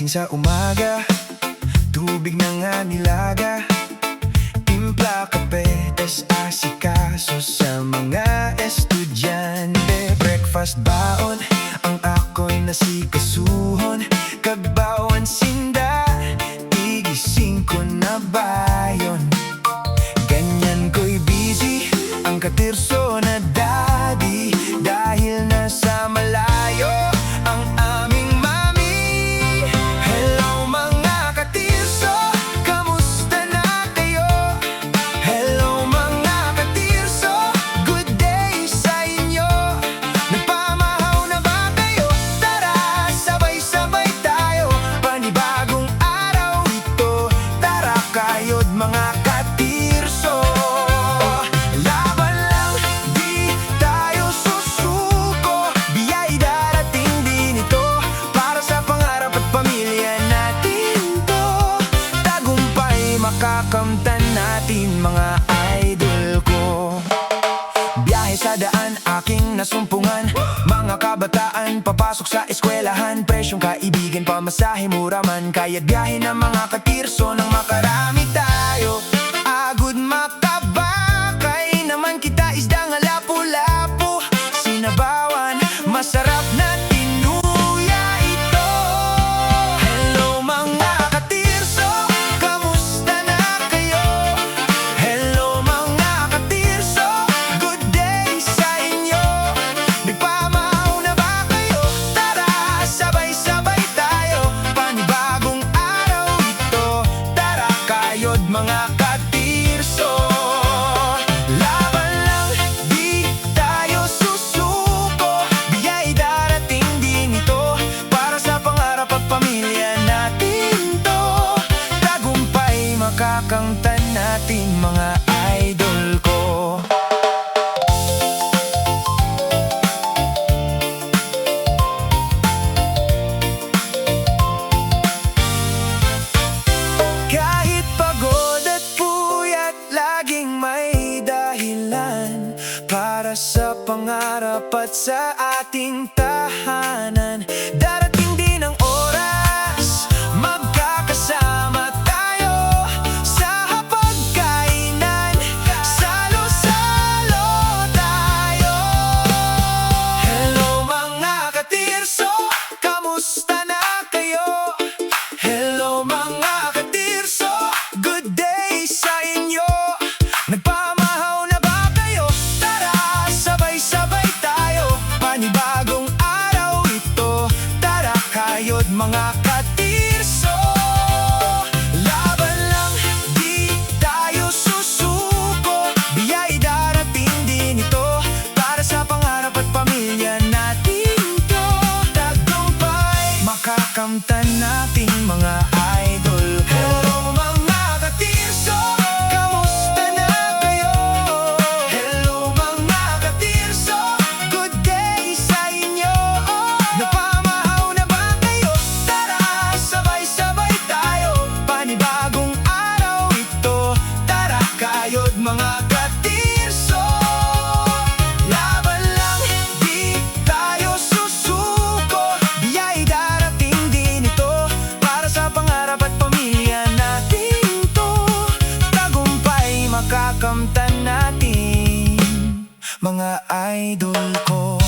Gising sa umaga, tubig na nga nilaga, timpla, kape, tas asikaso sa mga estudyante. Breakfast baon, ang ako'y nasikasuhon, kagbawan sinda, igising ko na bayon. Ganyan ko'y busy, ang katirso na daddy, dahil nasa malayo ang aming mami. Hello mga katirso, kamusta na kayo? Hello mga katirso, good day sa inyo. Nagpamahaw na ba kayo? Tara, sabay-sabay tayo, panibagong araw ito. Tara kayo't mga katirso. Laban lang, di tayo susuko, biya'y darating din ito, para sa pangarap at pamilya natin to. Tagumpay makakamtan natin, mga idol ko. Biyahe sa daan, aking nasumpungan, mga kabataan papasok sa eskwelahan. Presyong kaibigan, pamasahe mura man, kaya't biyahe ng mga katirso nang makarami tayo. Agud makabakay naman kita, isdang lapu-lapu, sinabawan, masarap na tinuya ito. Hello mga katirso, kamusta na kayo? Hello mga katirso, good day sa inyo. Nagpamahaw na ba kayo? Tara, sabay-sabay tayo, panibagong araw ito. Tara kayo't mga katirso. Laban lang, di tayo susuko, biya'y darating din ito, para sa pangarap at pamilya natin to. Tagumpay makakamtan natin, mga idol ko. Kahit pagod at puyat, laging may dahilan, para sa pangarap at sa ating tahanan. Darating din ang oras, magkakasama tayo sa hapagkainan, salo-salo tayo. Hello mga katirso, kamusta na kayo? Hello mga katirso, good day sa inyo. Nagpamahaw na ba kayo? Tara, sabay-sabay tayo, panibagong araw ito. Tara kayo't mga katirso. Laban lang, di tayo susuko, biya'y darating din ito, para sa pangarap at pamilya natin to. Tagumpay makakamtan natin, mga idol ko. Hello mga katirso, kamusta na kayo? Hello mga katirso, good day sa inyo. Napamahaw na ba kayo? Tara, sabay-sabay tayo, panibagong araw ito. Tara kayo't mga katirso. Laban lang, di tayo susuko, biya'y darating din ito, para sa pangarap at pamilya natin to. Tagumpay makakamtan natin, mga idol ko.